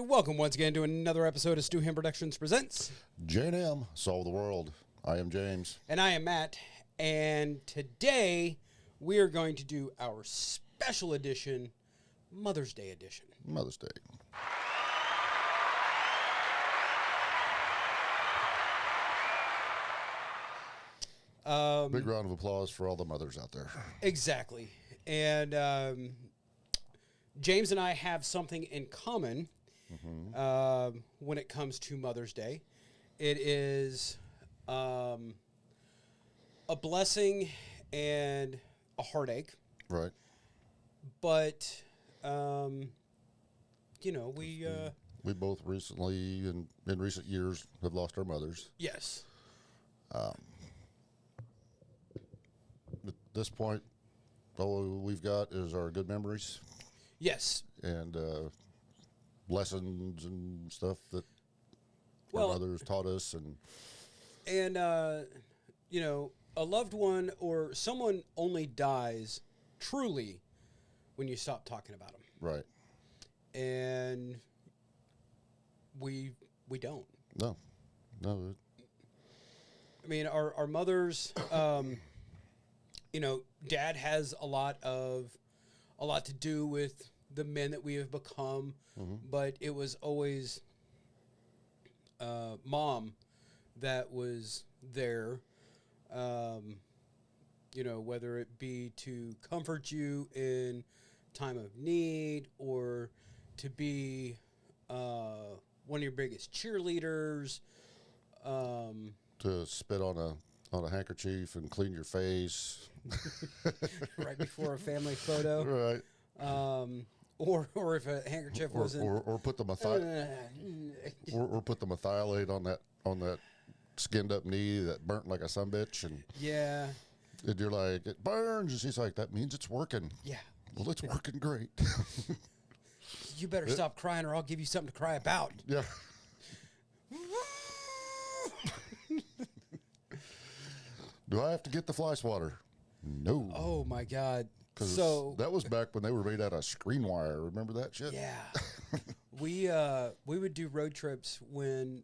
And welcome once again to another episode of Stu Ham Productions Presents J&M, Solve the World. I am James. And I am Matt. And today we are going to do our special edition, Mother's Day edition. Mother's Day. Big round of applause for all the mothers out there. Exactly. And James and I have something in common when it comes to Mother's Day. It is a blessing and a heartache. Right. But, you know, we both recently, in recent years, have lost our mothers. Yes. At this point, all we've got is our good memories. Yes. And lessons and stuff that Well, our mothers taught us. And you know, a loved one or someone only dies truly when you stop talking about them. right. And we don't. No. I mean, our mothers, you know, Dad has a lot to do with the men that we have become, but it was always Mom that was there, you know, whether it be to comfort you in time of need or to be one of your biggest cheerleaders. To spit on a handkerchief and clean your face. Right before a family photo. Right. Or if a handkerchief wasn't. Or put the or put the methylate on that skinned up knee that burnt like a sumbitch, and Yeah. you're like, it burns, and she's like, that means it's working. Yeah. Well, it's working great. You better stop crying or I'll give you something to cry about. Yeah. Do I have to get the fly swatter? No. Oh my God. 'Cause So that was back when they were made out of screen wire. Remember that shit? yeah. We would do road trips when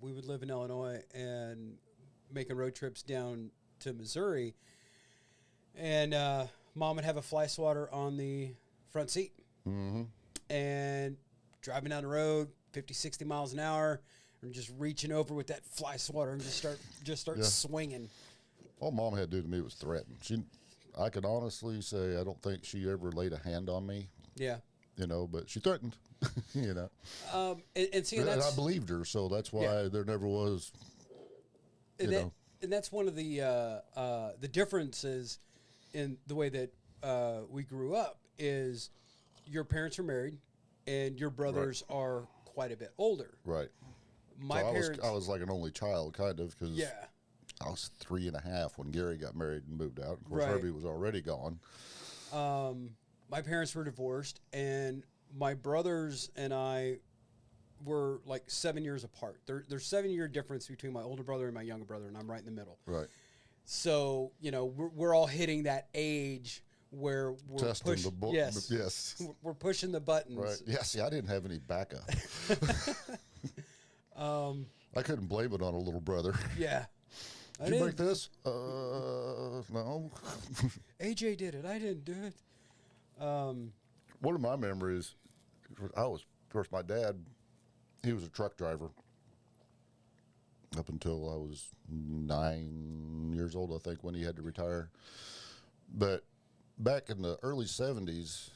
we would live in Illinois and making road trips down to Missouri. And Mom would have a fly swatter on the front seat. Mm-hmm. And driving down the road 50, 60 miles an hour and just reaching over with that fly swatter and just start Yeah. swinging. All Mom had to do to me was threaten. I can honestly say I don't think she ever laid a hand on me, Yeah. you know, but she threatened, you know. And see, And that's, I believed her, so that's why Yeah. there never was, you and that, know. and that's one of the differences in the way that we grew up is your parents are married and your brothers are quite a bit older. Right. My so parents, I was like an only child, kind of, because yeah, I was 3.5 when Gary got married and moved out. Of course, Right. Herbie was already gone. my parents were divorced, and my brothers and I were like 7 years apart. There's 7 year difference between my older brother and my younger brother, and I'm right in the middle. Right. So you know we're all hitting that age where we're Testing the book. Yes, Yes. we're pushing the buttons. Right. Yeah, see, I didn't have any backup. I couldn't blame it on a little brother. Yeah. Did you make this? No. AJ did it. I didn't do it. One of my memories, of course, my dad, he was a truck driver up until I was 9 years old, I think, when he had to retire. But back in the early 70s,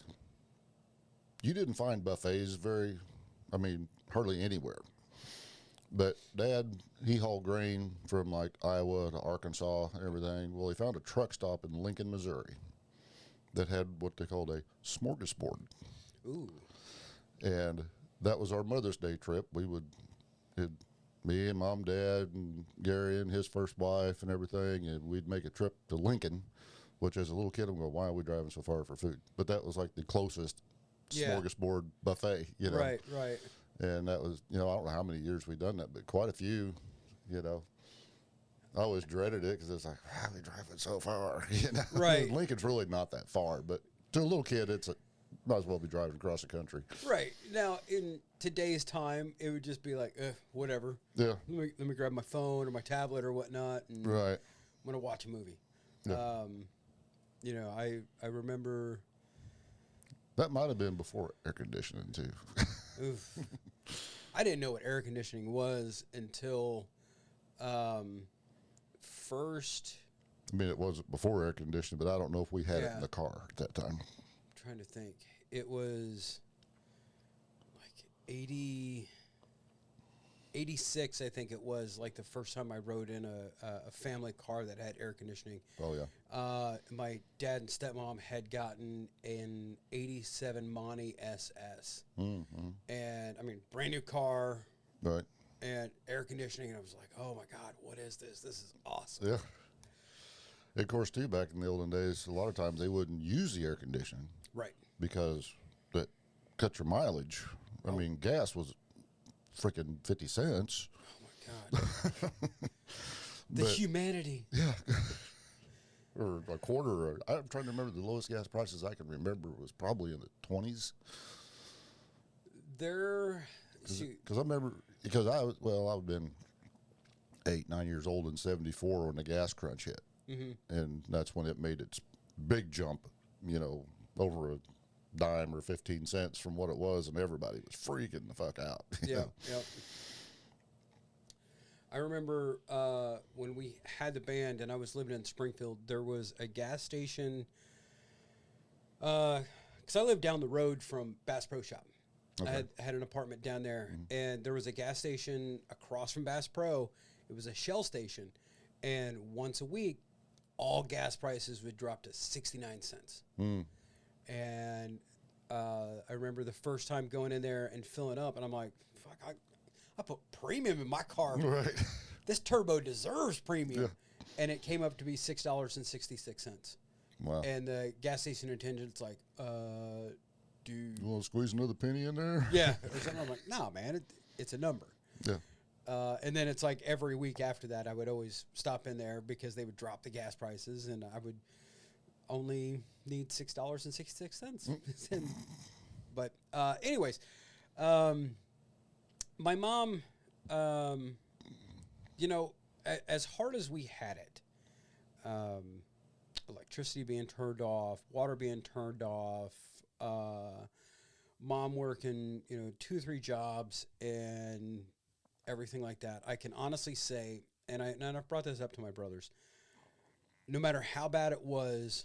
you didn't find buffets hardly anywhere. But Dad, he hauled grain from like Iowa to Arkansas and everything. Well, he found a truck stop in Lincoln, Missouri that had what they called a smorgasbord. Ooh. And that was our Mother's Day trip. Me and Mom, Dad, and Gary and his first wife and everything, and we'd make a trip to Lincoln, which as a little kid, I'm going, why are we driving so far for food? But that was like the closest smorgasbord buffet, you know. Right. And that was, I don't know how many years we'd done that, but quite a few, I always dreaded it because it's like, why are we driving so far? Right. Lincoln's really not that far, but to a little kid, it's Might as well be driving across the country. Right. Now, in today's time, it would just be like, whatever. Yeah. Let me grab my phone or my tablet or whatnot, and Right. I'm going to watch a movie. Yeah. You know, I remember... That might have been before air conditioning, too. Oof. I didn't know what air conditioning was until first... I mean, it wasn't before air conditioning, but I don't know if we had it in the car at that time. I'm trying to think. It was like 86, I think it was, like the first time I rode in a family car that had air conditioning. Oh, yeah. My dad and stepmom had gotten an 87 Monty SS. Mm-hmm. And, I mean, brand new car. Right. And air conditioning, and I was like, oh, my God, what is this? This is awesome. Yeah. Of course, too, back in the olden days, a lot of times they wouldn't use the air conditioning. Right. Because that cut your mileage. I mean, gas was freaking 50 cents. Oh, my God. The humanity. Yeah. Or a quarter. I'm trying to remember the lowest gas prices I can remember was probably in the 20s. Because I remember, because I would have been 8, 9 years old in 74 when the gas crunch hit. Mm-hmm. And that's when it made its big jump, you know, over a dime or 15 cents from what it was, and everybody was freaking the fuck out. Yeah, yeah. I remember when we had the band and I was living in Springfield, there was a gas station, because I lived down the road from Bass Pro Shop. Okay. I had an apartment down there, and there was a gas station across from Bass Pro. It was a Shell station, and once a week, all gas prices would drop to 69 cents. Mm. And I remember the first time going in there and filling up, and I'm like, fuck, I put premium in my car. Right. This turbo deserves premium. Yeah. And it came up to be $6.66. Wow. And the gas station attendant's like, dude. You want to squeeze another penny in there? Yeah. Or something. I'm like, no, man, it's a number. Yeah. And then it's like every week after that, I would always stop in there because they would drop the gas prices, and I would only need $6.66. But anyways, my mom, you know, as hard as we had it, electricity being turned off, water being turned off, mom working, 2 or 3 jobs and everything like that, I can honestly say, and I've brought this up to my brothers, no matter how bad it was,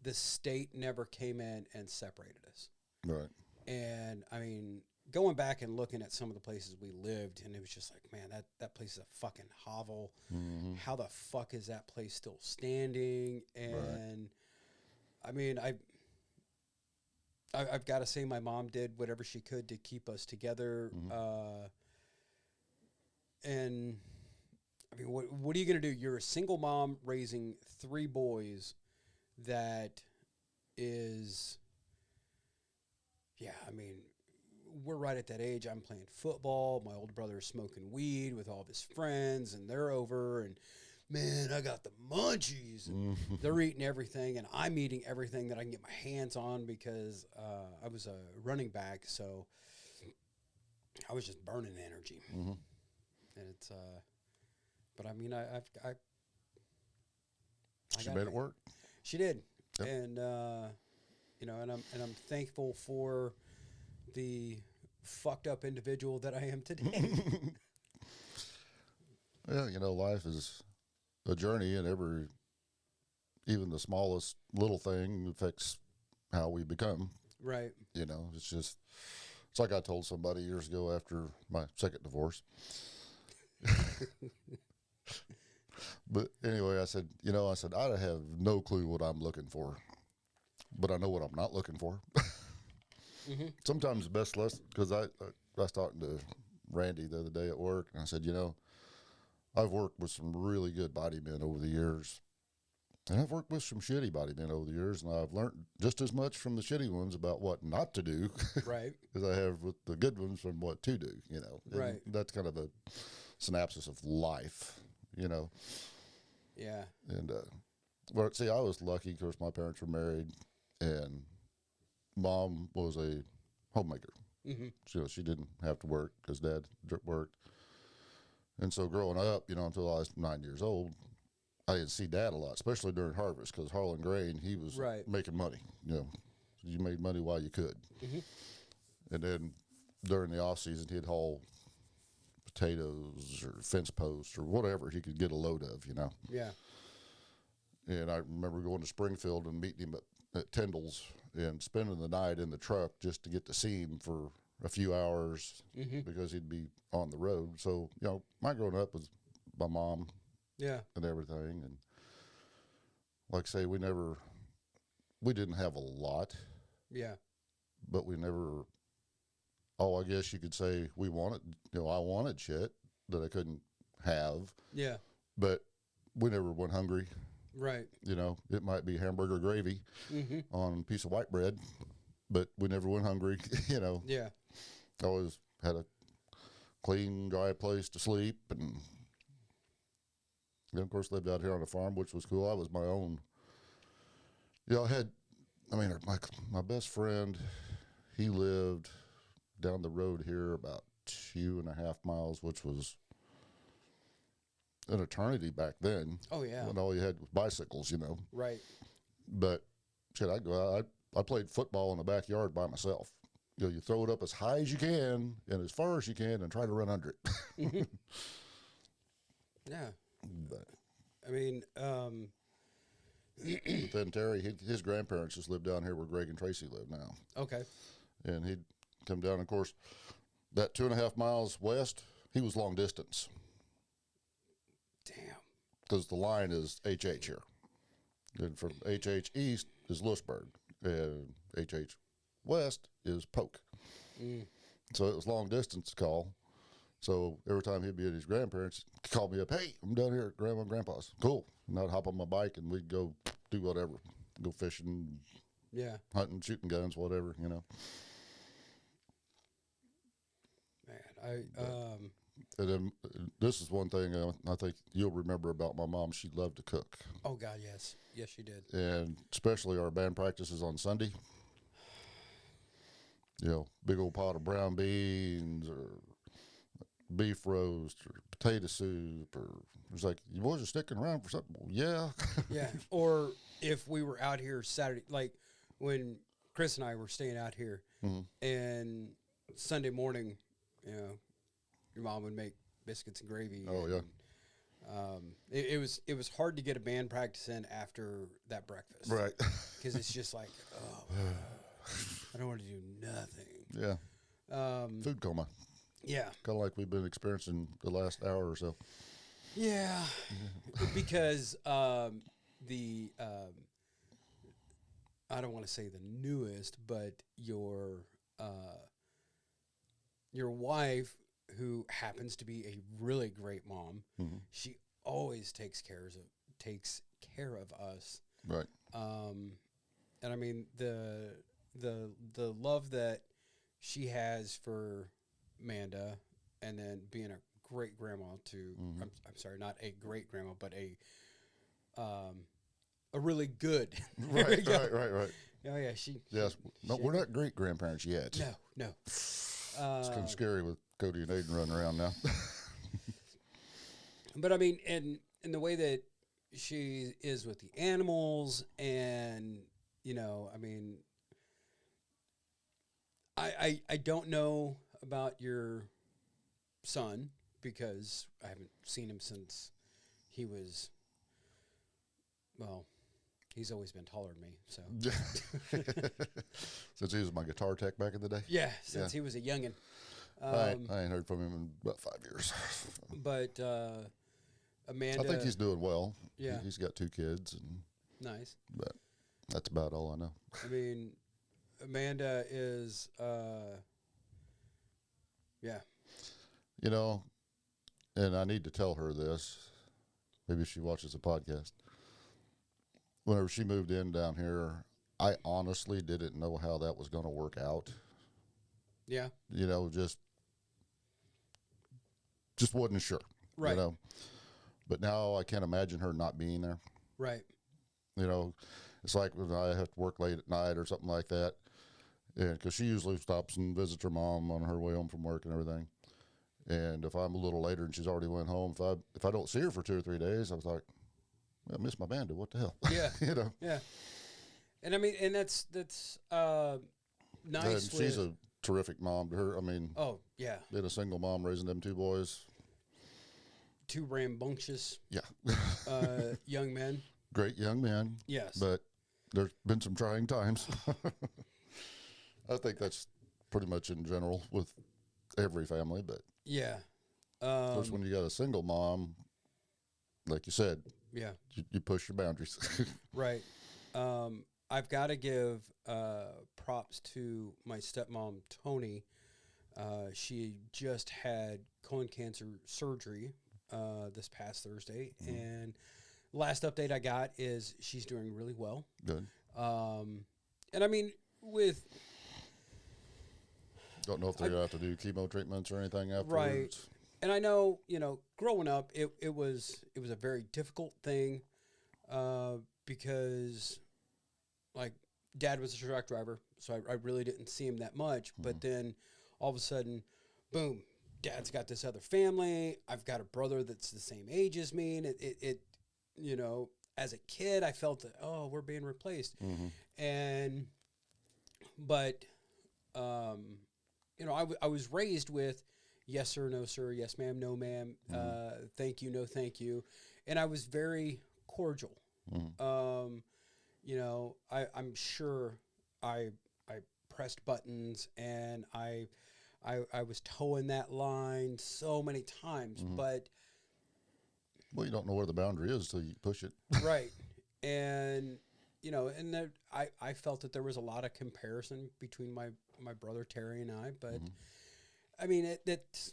the state never came in and separated us. Right. And, I mean, going back and looking at some of the places we lived, and it was just like, man, that place is a fucking hovel. Mm-hmm. How the fuck is that place still standing? And, right. I mean, I've got to say my mom did whatever she could to keep us together. Mm-hmm. And I mean, what are you going to do? You're a single mom raising 3 boys that is, yeah, I mean, we're right at that age. I'm playing football. My older brother is smoking weed with all of his friends, and they're over, and man, I got the munchies. And they're eating everything, and I'm eating everything that I can get my hands on because I was a running back, so I was just burning energy. Mm-hmm. And it's, but I mean, she made it work. She did, yep. And and I'm thankful for the fucked up individual that I am today. Yeah, life is a journey, and even the smallest little thing affects how we become. Right. It's like I told somebody years ago after my second divorce. But anyway, I said, I have no clue what I'm looking for, but I know what I'm not looking for. Mm-hmm. Sometimes the best lesson, because I was talking to Randy the other day at work, and I said, I've worked with some really good body men over the years, and I've worked with some shitty body men over the years, and I've learned just as much from the shitty ones about what not to do, right, as I have with the good ones from what to do. Right. That's kind of a synopsis of life, Yeah. And, I was lucky because my parents were married, and mom was a homemaker. Mm-hmm. So she didn't have to work because Dad worked. And so growing up, until I was 9 years old, I didn't see Dad a lot, especially during harvest, because Harlan Grain, he was Right. making money. You made money while you could. Mm-hmm. And then during the off season, he'd haul potatoes or fence posts or whatever he could get a load of. Yeah. And I remember going to Springfield and meeting him at Tyndall's and spending the night in the truck just to get to see him for a few hours Mm-hmm. because he'd be on the road. So, my growing up was my mom Yeah. and everything. And like I say, we didn't have a lot, Yeah. but we never, I guess you could say we wanted, I wanted shit that I couldn't have, Yeah. but we never went hungry. Right. It might be hamburger gravy Mm-hmm. on a piece of white bread, but we never went hungry. Yeah. Always had a clean, dry place to sleep, and then of course lived out here on a farm, which was cool. I was my own. My best friend, he lived down the road here about 2.5 miles, which was an eternity back then. Oh yeah. When all you had was bicycles, Right. But shit, I'd go out. I played football in the backyard by myself. You throw it up as high as you can and as far as you can and try to run under it. Mm-hmm. Yeah. But I mean, But then Terry, his grandparents just lived down here where Greg and Tracy live now. okay. And he'd come down. Of course, that 2.5 miles west, he was long distance Damn. because the line is HH here. And from HH east is Lewisburg, and HH west is Polk. Mm. So it was long distance call. So every time he'd be at his grandparents, he'd call me up, hey, I'm down here at Grandma and Grandpa's. Cool. And I'd hop on my bike and we'd go do whatever. Go fishing, Yeah. hunting, shooting guns, whatever, Man, And then this is one thing I think you'll remember about my mom. She loved to cook. oh God, yes. Yes, she did. And especially our band practices on Sunday. Big old pot of brown beans or beef roast or potato soup, or it's like, you boys are sticking around for something. Well, yeah. Yeah. Or if we were out here Saturday, like when Chris and I were staying out here, and Sunday morning, your mom would make biscuits and gravy. Oh, yeah. It was hard to get a band practice in after that breakfast. Right. Because it's just like, oh, I don't want to do nothing. Yeah. Food coma. Yeah. Kind of like we've been experiencing the last hour or so. Yeah. Because I don't want to say the newest, but your wife, who happens to be a really great mom, she always takes care of us. Right. And I mean the love that she has for Amanda, and then being a great grandma to I'm sorry, not a great grandma, but a really good. Right. Oh yeah, Yes. No, we're not great grandparents yet. No. It's kind of scary with Cody and Aiden running around now. But I mean, in the way that she is with the animals, and I mean, I don't know about your son because I haven't seen him since he was, well, he's always been taller than me, so. Since he was my guitar tech back in the day? Yeah, since he was a youngin'. I ain't heard from him in about 5 years. But Amanda... I think he's doing well. Yeah. He's got 2 kids. Nice. But that's about all I know. I mean, Amanda is, yeah. And I need to tell her this. Maybe she watches the podcast. Whenever she moved in down here, I honestly didn't know how that was going to work out. Yeah. Just wasn't sure. Right. But now I can't imagine her not being there. Right. It's like when I have to work late at night or something like that. And because she usually stops and visits her mom on her way home from work and everything. And if I'm a little later and she's already went home, if I don't see her for 2 or 3 days, I was like, I miss my bandit. What the hell? Yeah. You know. Yeah. And I mean, and that's nice. And she's a terrific mom to her. I mean, oh yeah, being a single mom raising them 2 boys. 2 rambunctious, Yeah. young men. Great young men. Yes. But there's been some trying times. I think that's pretty much in general with every family, but yeah. of course, when you got a single mom, like you said, Yeah. you push your boundaries. Right. I've got to give props to my stepmom, Tony. She just had colon cancer surgery this past Thursday, and last update I got is she's doing really well. Good. And I mean, with Don't know if they're going to have to do chemo treatments or anything afterwards. right. And I know, growing up, it was a very difficult thing because, like, Dad was a truck driver, so I really didn't see him that much. But then, all of a sudden, boom, Dad's got this other family. I've got a brother that's the same age as me, and it as a kid, I felt that, oh, we're being replaced, but I was raised with yes sir, no sir, yes ma'am, no ma'am, thank you, no thank you, and I was very cordial. I'm sure I pressed buttons and I was towing that line so many times, but Well, you don't know where the boundary is till you push it. right, and and there, I felt that there was a lot of comparison between my brother Terry and I, but I mean it's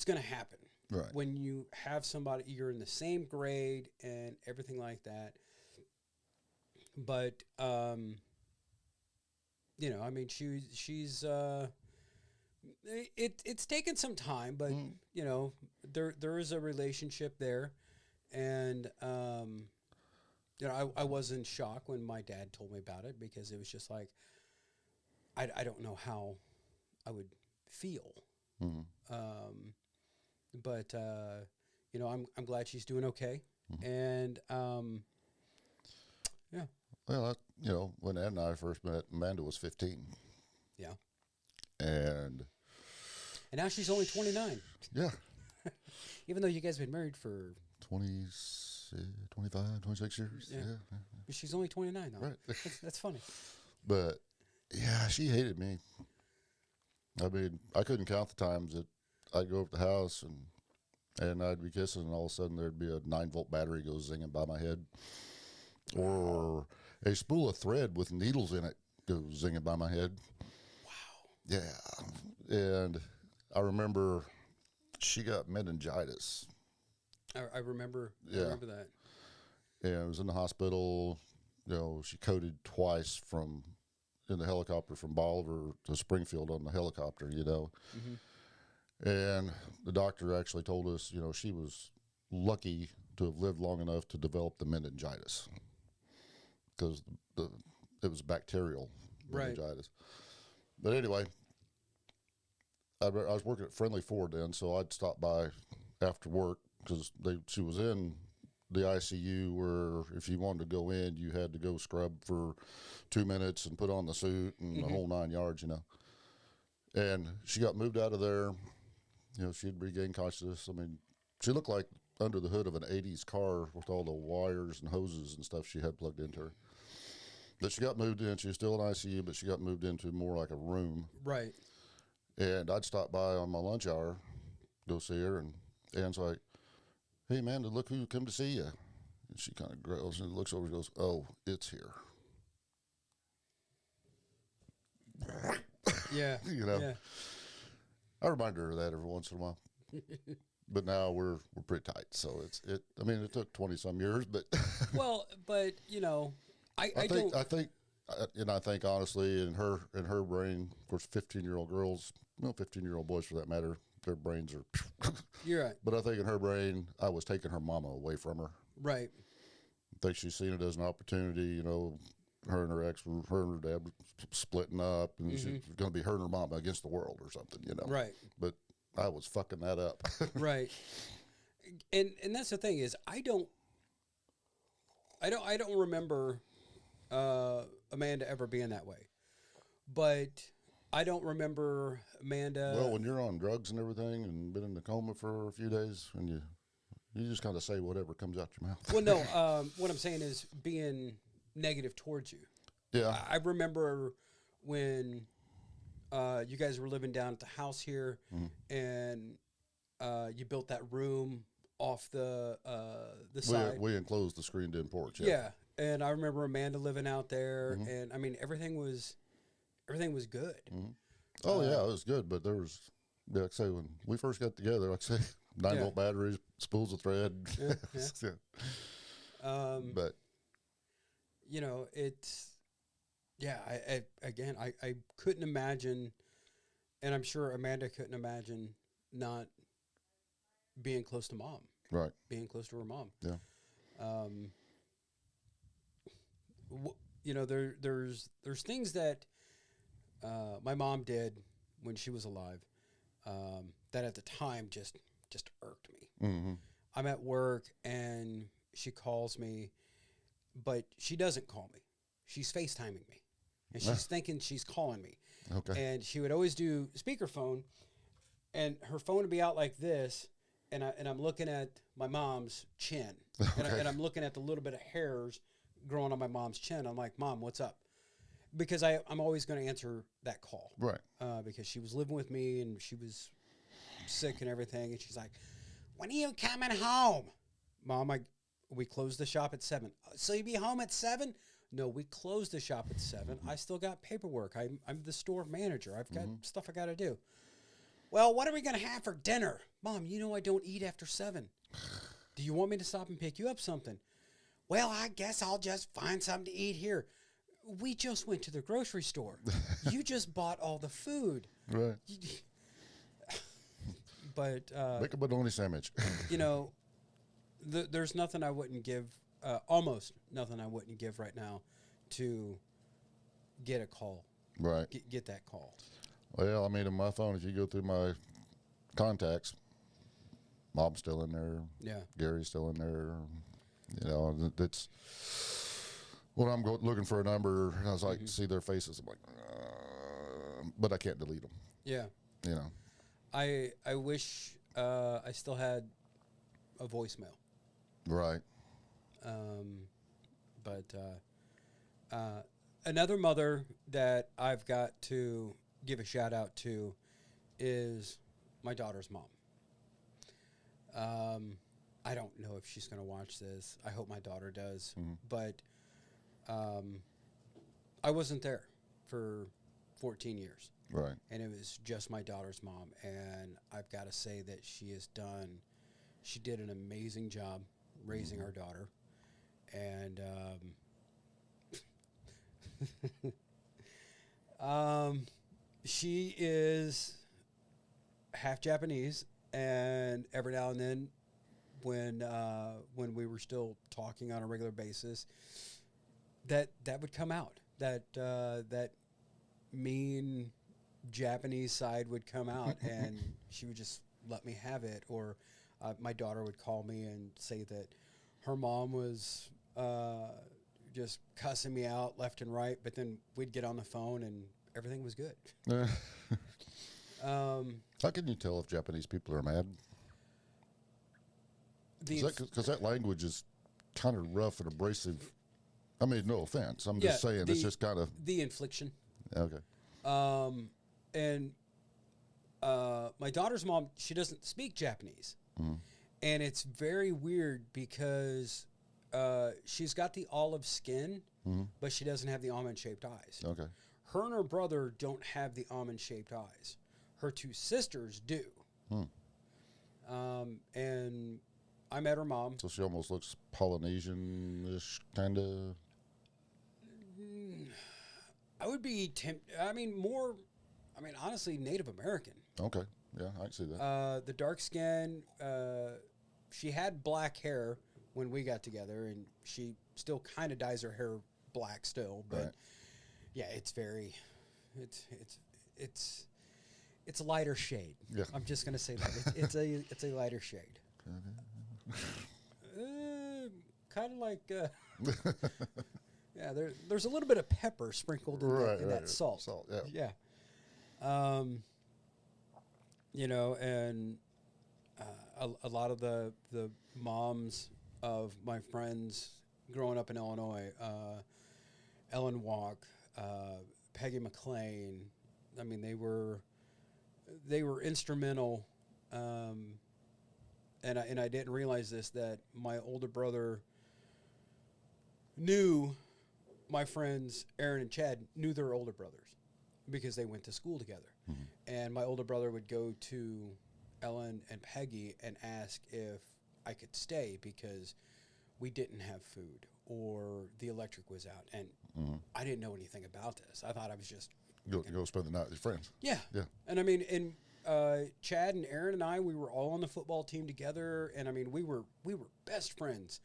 going to happen. Right. When you have somebody, you're in the same grade and everything like that. But I mean, she's it's taken some time, but there is a relationship there, and I was in shock when my dad told me about it because it was just like I don't know how I would feel. But I'm glad she's doing okay, and yeah. Well, when Ed and I first met, Amanda was 15. Yeah. And now she's only 29. Yeah. Even though you guys have been married for 25, 26 years. Yeah. But she's only 29 now. Right. That's funny. But yeah, she hated me. I mean, I couldn't count the times that I'd go over to the house and I'd be kissing, and all of a sudden there'd be a 9-volt battery go zinging by my head, or a spool of thread with needles in it go zinging by my head. Wow. Yeah, and I remember she got meningitis. I remember. Yeah. I remember that. And I was in the hospital. She coded twice in the helicopter from Bolivar to Springfield on the helicopter. And the doctor actually told us, she was lucky to have lived long enough to develop the meningitis because it was bacterial meningitis. But anyway, I was working at Friendly Ford then, so I'd stop by after work because she was in the ICU where if you wanted to go in, you had to go scrub for 2 minutes and put on the suit and the whole 9 yards, And she got moved out of there. She had regained consciousness. I mean, she looked like under the hood of an 80s car with all the wires and hoses and stuff she had plugged into her. But she got moved in. She was still in ICU, but she got moved into more like a room. Right. And I'd stop by on my lunch hour, go see her, and Ann's like, "Hey, Amanda, look who come to see you." And she kind of grills and looks over and goes, "Oh, it's here." Yeah. Yeah. I remind her of that every once in a while. But now we're pretty tight, so it took 20 some years, but Well, but I think honestly in her brain, of course, 15-year-old girls, 15-year-old boys for that matter, their brains are. You're right. But I think in her brain, I was taking her mama away from her. Right. I think she's seen it as an opportunity, her and her ex, her and her dad were splitting up, and she was going to be her and her mom against the world or something, you know. Right. But I was fucking that up. Right. And that's the thing is I don't remember Amanda ever being that way. But I don't remember Amanda. Well, when you're on drugs and everything and been in the coma for a few days, and you just kind of say whatever comes out your mouth. Well, no. What I'm saying is being negative towards you. Yeah. I remember when you guys were living down at the house here, and you built that room off the side. We enclosed the screened-in porch. Yeah, and I remember Amanda living out there, and I mean everything was good. Oh yeah, it was good, but there was, like I say, when we first got together, like I say, 9-volt batteries, spools of thread. Yeah. But you know, it's I couldn't imagine, and I'm sure Amanda couldn't imagine not being close to mom. Right. Being close to her mom. Yeah. You know, there's things that my mom did when she was alive that at the time just irked me. Mm-hmm. I'm at work and she calls me, but she doesn't call me. She's FaceTiming me, and she's thinking she's calling me. Okay. And she would always do speakerphone, and her phone would be out like this, and I'm looking at my mom's chin, and I'm looking at the little bit of hairs growing on my mom's chin. I'm like, Mom, what's up? Because I'm always going to answer that call. Right. Because she was living with me and she was sick and everything. And she's like, when are you coming home? Mom, we closed the shop at 7. So you be home at 7? No, we closed the shop at 7. I still got paperwork. I'm the store manager. I've got stuff I got to do. Well, what are we going to have for dinner? Mom, you know I don't eat after 7. Do you want me to stop and pick you up something? Well, I guess I'll just find something to eat here. We just went to the grocery store. You just bought all the food. Right. But make a bologna sandwich. You know, there's nothing I wouldn't give, almost nothing I wouldn't give right now to get a call. Right. Get that call. Well, I mean, on my phone, if you go through my contacts, Mom's still in there. Yeah. Gary's still in there. You know, it's when I'm looking for a number, and I was like, see their faces. I'm like, but I can't delete them. Yeah. You know. I wish I still had a voicemail. Right. But another mother that I've got to give a shout out to is my daughter's mom. I don't know if she's going to watch this. I hope my daughter does. But I wasn't there for 14 years. Right. And it was just my daughter's mom. And I've got to say that she did an amazing job raising our daughter. And she is half Japanese. And every now and then, when we were still talking on a regular basis, that would come out. That mean Japanese side would come out, and she would just let me have it. Or my daughter would call me and say that her mom was just cussing me out left and right, but then we'd get on the phone and everything was good. How can you tell if Japanese people are mad? Because that language is kind of rough and abrasive. I mean, no offense. I'm just saying it's just kind of the infliction. Okay. And my daughter's mom, she doesn't speak Japanese, and it's very weird because she's got the olive skin, but she doesn't have the almond-shaped eyes. Okay. Her and her brother don't have the almond-shaped eyes. Her 2 sisters do. And I met her mom. So she almost looks Polynesian-ish, kind of. I would be honestly, Native American. Okay. Yeah, I can see that. The dark skin, she had black hair when we got together, and she still kind of dyes her hair black still, but Right. yeah, it's very, it's it's a lighter shade. Yeah. I'm just gonna say that it's a lighter shade. Kind of like yeah, there's a little bit of pepper sprinkled in that salt. Salt, yeah. Yeah. You know, and a lot of the moms of my friends growing up in Illinois, Ellen Walk, Peggy McLean. I mean, they were instrumental. And I didn't realize this, that my older brother knew my friends Aaron and Chad knew their older brothers because they went to school together. Mm-hmm. And my older brother would go to Ellen and Peggy and ask if I could stay because we didn't have food or the electric was out. And I didn't know anything about this. I thought I was just Go spend the night with your friends. yeah. Yeah. And I mean, Chad and Aaron and I, we were all on the football team together, and I mean, we were best friends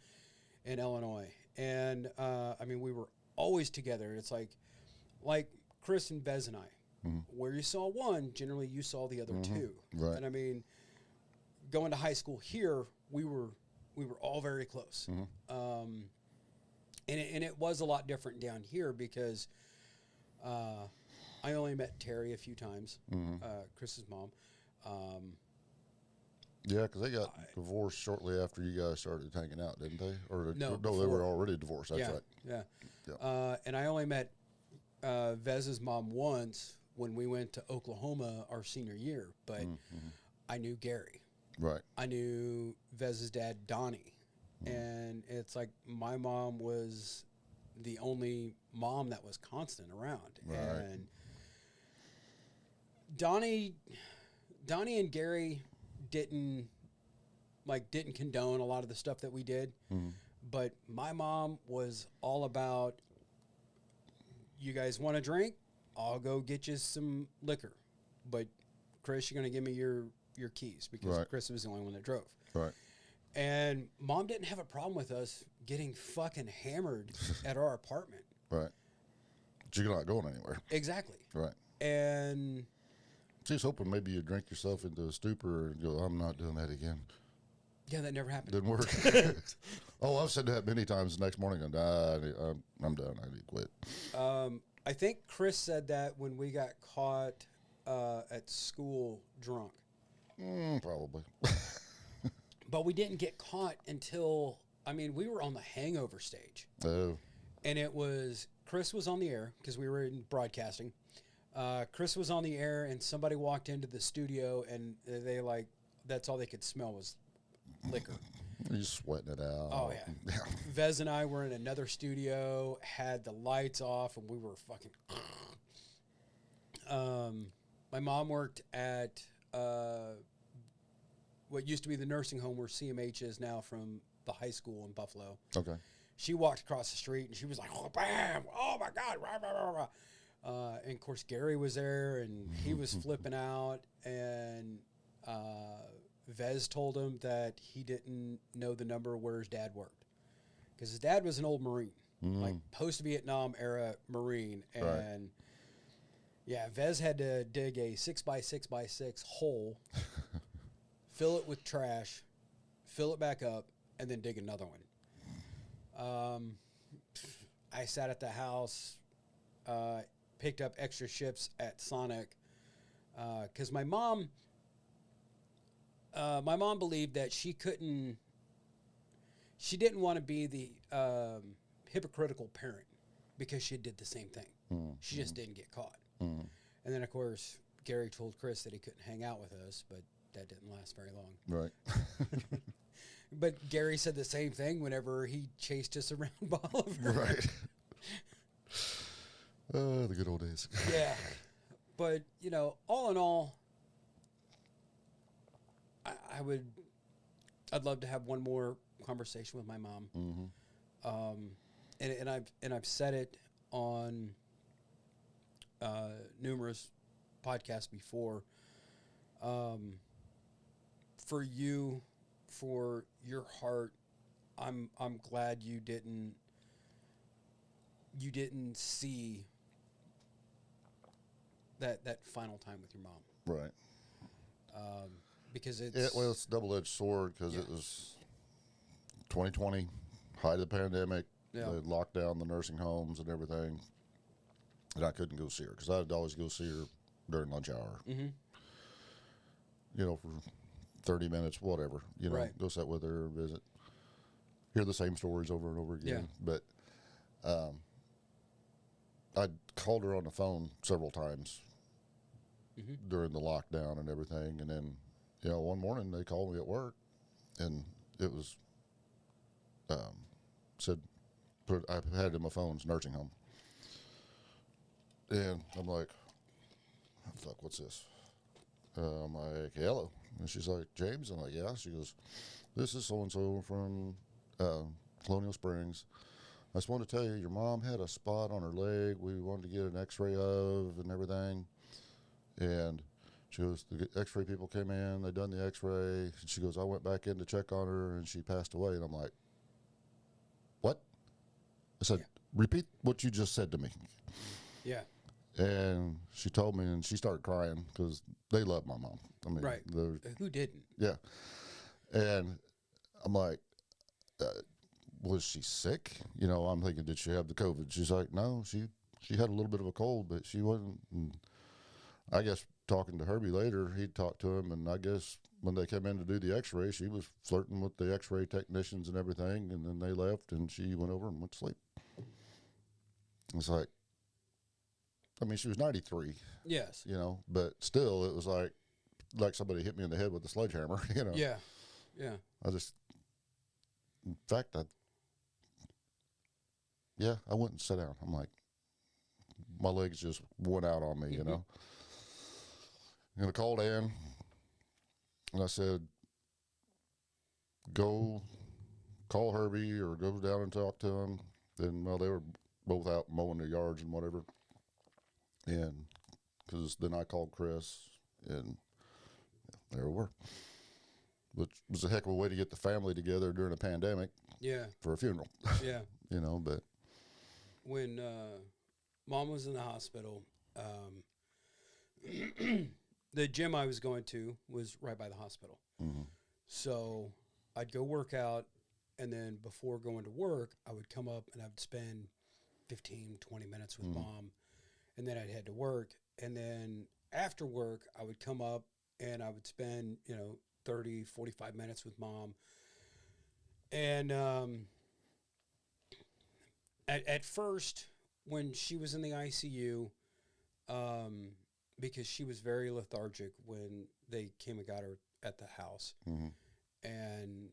in Illinois, and I mean, we were always together. It's like Chris and Bez and I, where you saw one, generally you saw the other two, Right. and I mean, going to high school here, we were all very close, and it was a lot different down here because. I only met Terry a few times, Chris's mom. Yeah, because they got divorced shortly after you guys started hanging out, didn't they? Or No, they were already divorced. That's right. Yeah. And I only met Vez's mom once when we went to Oklahoma our senior year, but I knew Gary. Right. I knew Vez's dad, Donnie. And it's like my mom was the only mom that was constant around. Right. And Donnie and Gary didn't condone a lot of the stuff that we did, but my mom was all about, you guys want a drink? I'll go get you some liquor, but Chris, you're gonna give me your keys because Chris was the only one that drove. Right. And Mom didn't have a problem with us getting fucking hammered at our apartment. Right. But you're not going anywhere. Exactly. Right. And she's hoping maybe you drink yourself into a stupor and go, I'm not doing that again. Yeah, that never happened. Didn't work. Oh, I've said that many times the next morning. I'm done. I need to quit. I think Chris said that when we got caught at school drunk. Probably. But we didn't get caught until, I mean, we were on the hangover stage. Oh. And it was, Chris was on the air because we were in broadcasting. Chris was on the air and somebody walked into the studio and they that's all they could smell was liquor. You're sweating it out. Oh, yeah. Vez and I were in another studio, had the lights off, and we were fucking... my mom worked at what used to be the nursing home where CMH is now from the high school in Buffalo. Okay. She walked across the street, and she was like, oh, bam! Oh, my God! Rah, rah, rah, rah. And, of course, Gary was there, and he was flipping out, and... Vez told him that he didn't know the number where his dad worked because his dad was an old Marine, like post-Vietnam era Marine. And yeah, Vez had to dig a 6x6x6 hole, fill it with trash, fill it back up, and then dig another one. I sat at the house, picked up extra shifts at Sonic because my mom believed that she didn't want to be the hypocritical parent because she did the same thing. She just didn't get caught. And then, of course, Gary told Chris that he couldn't hang out with us, but that didn't last very long. Right. But Gary said the same thing whenever he chased us around Bolivar. Right. The good old days. Yeah. But, you know, all in all, I'd love to have one more conversation with my mom. And I've said it on numerous podcasts before. For you, for your heart, I'm glad you didn't you didn't see that final time with your mom. Right. Because it's Well, it's a double-edged sword because Yeah. it was 2020, height of the pandemic. Yeah. They locked down the nursing homes and everything, and I couldn't go see her because I'd always go see her during lunch hour. Mm-hmm. You know, for 30 minutes, whatever. You know, Right. go sit with her, visit, hear the same stories over and over again. But I called her on the phone several times during the lockdown and everything, and then, you know, one morning they called me at work, and it was said I had it in my phone's nursing home, and I'm like, fuck, what's this? I'm like, hello, and she's like, James. I'm like, yeah. She goes, this is so and so from Colonial Springs. I just wanted to tell you, your mom had a spot on her leg. We wanted to get an X-ray of and everything, and she goes, the X-ray people came in, they done the X-ray, and she goes, I went back in to check on her, and she passed away. And I'm like, what? I said, repeat what you just said to me. Yeah. And she told me, and she started crying because they love my mom. I mean, Right. Who didn't? yeah. And I'm like, was she sick? You know, I'm thinking, did she have the COVID? She's like, no, she had a little bit of a cold, but she wasn't. And I guess talking to Herbie later, he talked to him, and I guess when they came in to do the X-ray, she was flirting with the X-ray technicians and everything, and then they left, and she went over and went to sleep. It's like, I mean, she was 93. Yes. You know, but still, it was like somebody hit me in the head with a sledgehammer. You know. Yeah. Yeah. In fact, I went and sat down. I'm like, my legs just went out on me, you know. And I called Ann, and I said, go call Herbie or go down and talk to him. And, well, they were both out mowing their yards and whatever. And because then I called Chris, and there we were. Which was a heck of a way to get the family together during a pandemic. Yeah. For a funeral. Yeah. You know, but When Mom was in the hospital, the gym I was going to was right by the hospital. mm-hmm. So I'd go work out, and then before going to work, I would come up and I would spend 15, 20 minutes with Mom, and then I'd head to work. And then after work, I would come up and I would spend, 30, 45 minutes with Mom. And at first, when she was in the ICU, because she was very lethargic when they came and got her at the house, and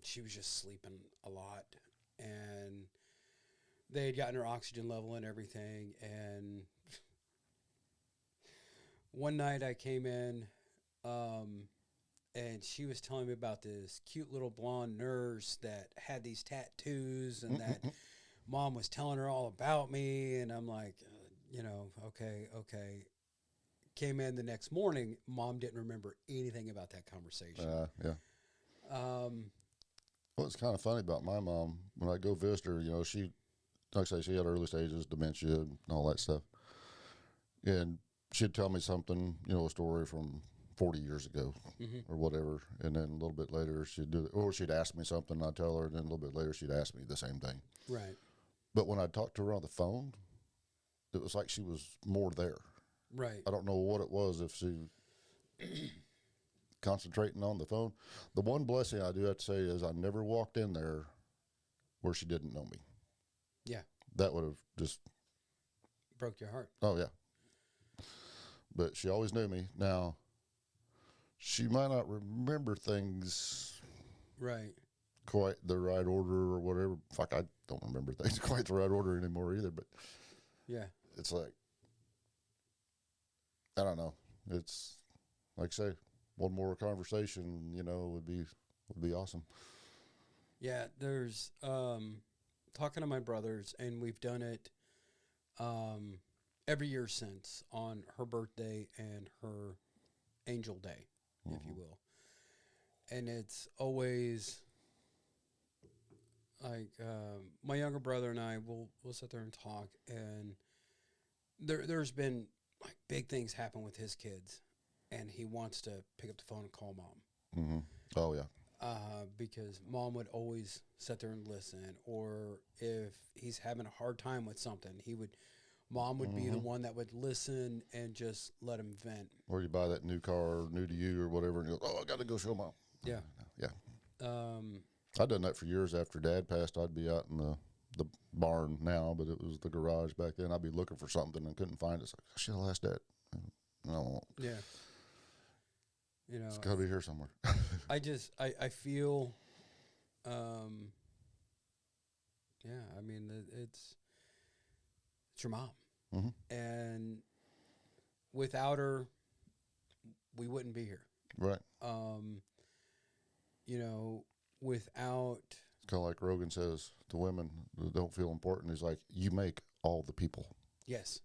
she was just sleeping a lot, and they had gotten her oxygen level and everything. And one night I came in, and she was telling me about this cute little blonde nurse that had these tattoos, and that Mom was telling her all about me. And I'm like, okay. Came in the next morning, Mom didn't remember anything about that conversation. Yeah. What's kind of funny about my mom, when I go visit her, she, like I say, she had early stages, dementia, and all that stuff. And she'd tell me something, a story from 40 years ago or whatever. And then a little bit later she'd do it, or she'd ask me something, I'd tell her, and then a little bit later she'd ask me the same thing. Right. But when I talked to her on the phone, it was like she was more there. Right. I don't know what it was, if she concentrating on the phone. The one blessing I do have to say is I never walked in there where she didn't know me. Yeah. That would have just broke your heart. Oh, yeah. But she always knew me. Now, she might not remember things right quite the right order or whatever. Fuck, I don't remember things quite the right order anymore either. But yeah, it's like, I don't know. It's like I say, one more conversation, would be awesome. Yeah, there's talking to my brothers, and we've done it every year since, on her birthday and her angel day, if you will. And it's always like my younger brother and I will sit there and talk, and there's been like big things happen with his kids, and he wants to pick up the phone and call mom. Mm-hmm. Oh yeah. Because mom would always sit there and listen, or if he's having a hard time with something, mom would be the one that would listen and just let him vent. Or you buy that new car, new to you or whatever, and you go, oh, I got to go show mom. Yeah. Yeah. Um, I'd done that for years. After Dad passed, I'd be out in the barn now, but it was the garage back then. I'd be looking for something and couldn't find it. It's like, I should have asked Dad. No. yeah. You know, It's got to be here somewhere. I feel, yeah, I mean, it's your mom. Mm-hmm. And without her, we wouldn't be here. Right. You know, without... It's kind of like Rogan says to women that don't feel important. He's like, you make all the people. Yes.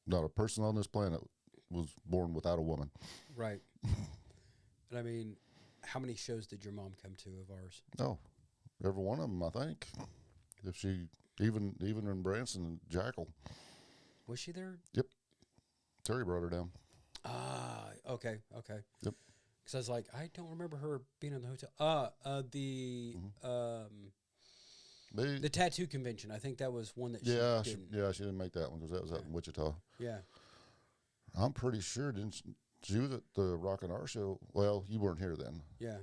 Not a person on this planet was born without a woman. Right. And I mean, how many shows did your mom come to of ours? Oh, every one of them, I think. If she, even in Branson, Jackal. Was she there? Yep. Terry brought her down. Ah, okay. Yep. Because I was like, I don't remember her being in the hotel. The tattoo convention. I think that was one that she didn't. She didn't make that one because that was out in Wichita. Yeah. I'm pretty sure, she was at the Rock and R show. Well, you weren't here then. Yeah.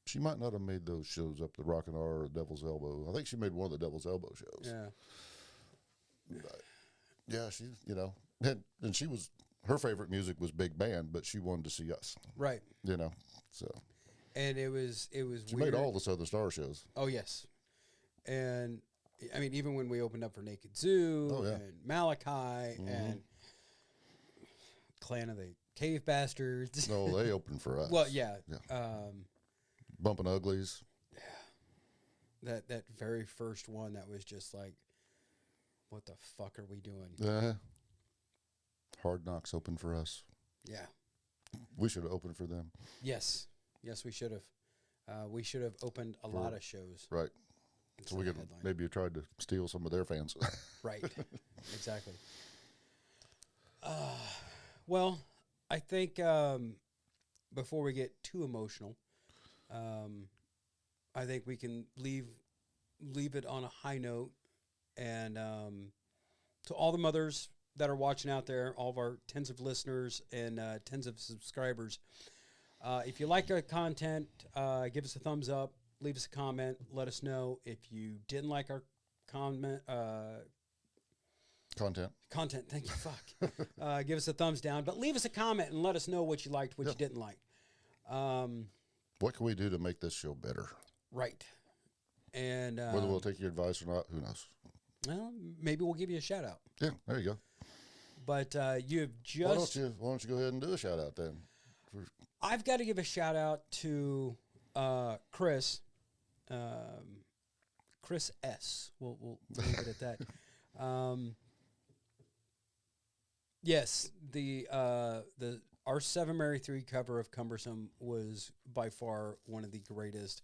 She might not have made those shows up, the Rock and R or Devil's Elbow. I think she made one of the Devil's Elbow shows. Yeah. But, yeah, she, and she was, her favorite music was big band, but she wanted to see us. Right. So. And it was She weird. made all the Southern Star shows. Oh, yes. And, I mean, even when we opened up for Naked Zoo and Malachi and Clan of the Cave Bastards. No, they opened for us. Well, yeah. Bumpin' Uglies. Yeah. That very first one that was just like, what the fuck are we doing? Hard Knocks opened for us. Yeah. We should have opened for them. Yes, we should have. We should have opened a lot of shows. Right. So we could maybe have tried to steal some of their fans. Right. Exactly. Well, I think before we get too emotional, I think we can leave it on a high note. And to all the mothers that are watching out there, all of our tens of listeners and tens of subscribers, if you like our content, give us a thumbs up, leave us a comment, let us know. If you didn't like our content, thank you, fuck. Give us a thumbs down, but leave us a comment and let us know what you liked, what you didn't like. What can we do to make this show better? Right. And whether we'll take your advice or not, who knows? Well, maybe we'll give you a shout out. Yeah, there you go. But you have just... Why don't you go ahead and do a shout out then? I've got to give a shout out to Chris. Chris S. We'll leave it at that. Yes, our 7 Mary 3 cover of Cumbersome was by far one of the greatest,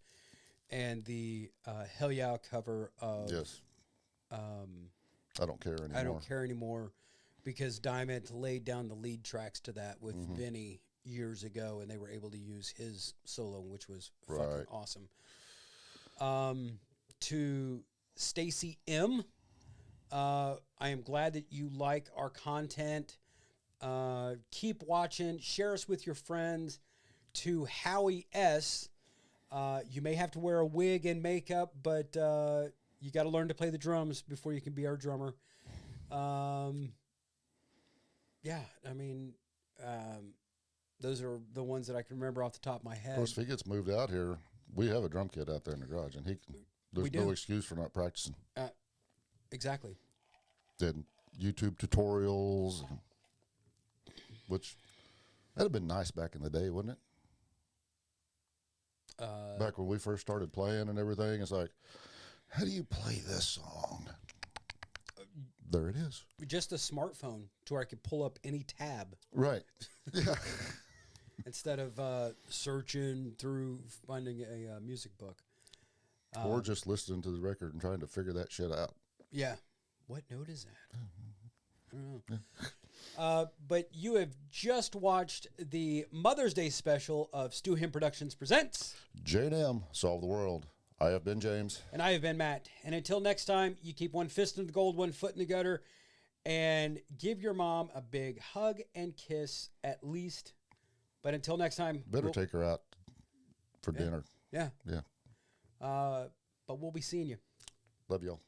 and the Hell Yeah cover of I Don't Care Anymore. I Don't Care Anymore, because Diamond laid down the lead tracks to that with Vinny years ago, and they were able to use his solo, which was fucking awesome. To Stacy M, I am glad that you like our content. Keep watching. Share us with your friends. To Howie S, you may have to wear a wig and makeup, but you got to learn to play the drums before you can be our drummer. Yeah, I mean, those are the ones that I can remember off the top of my head. Of course, if he gets moved out here, we have a drum kit out there in the garage, and there's no excuse for not practicing. Exactly. Then YouTube tutorials, which that'd have been nice back in the day, wouldn't it? Back when we first started playing and everything, it's like, how do you play this song? There it is. Just a smartphone to where I could pull up any tab. Right. Yeah. instead of searching through finding a music book. Or just listening to the record and trying to figure that shit out. Yeah. What note is that? I don't know. But you have just watched the Mother's Day special of Stu Him Productions Presents J&M, Solve the World. I have been James. And I have been Matt. And until next time, you keep one fist in the gold, one foot in the gutter, and give your mom a big hug and kiss at least. But until next time. Better take her out for dinner. Yeah. Yeah. But we'll be seeing you. Love y'all.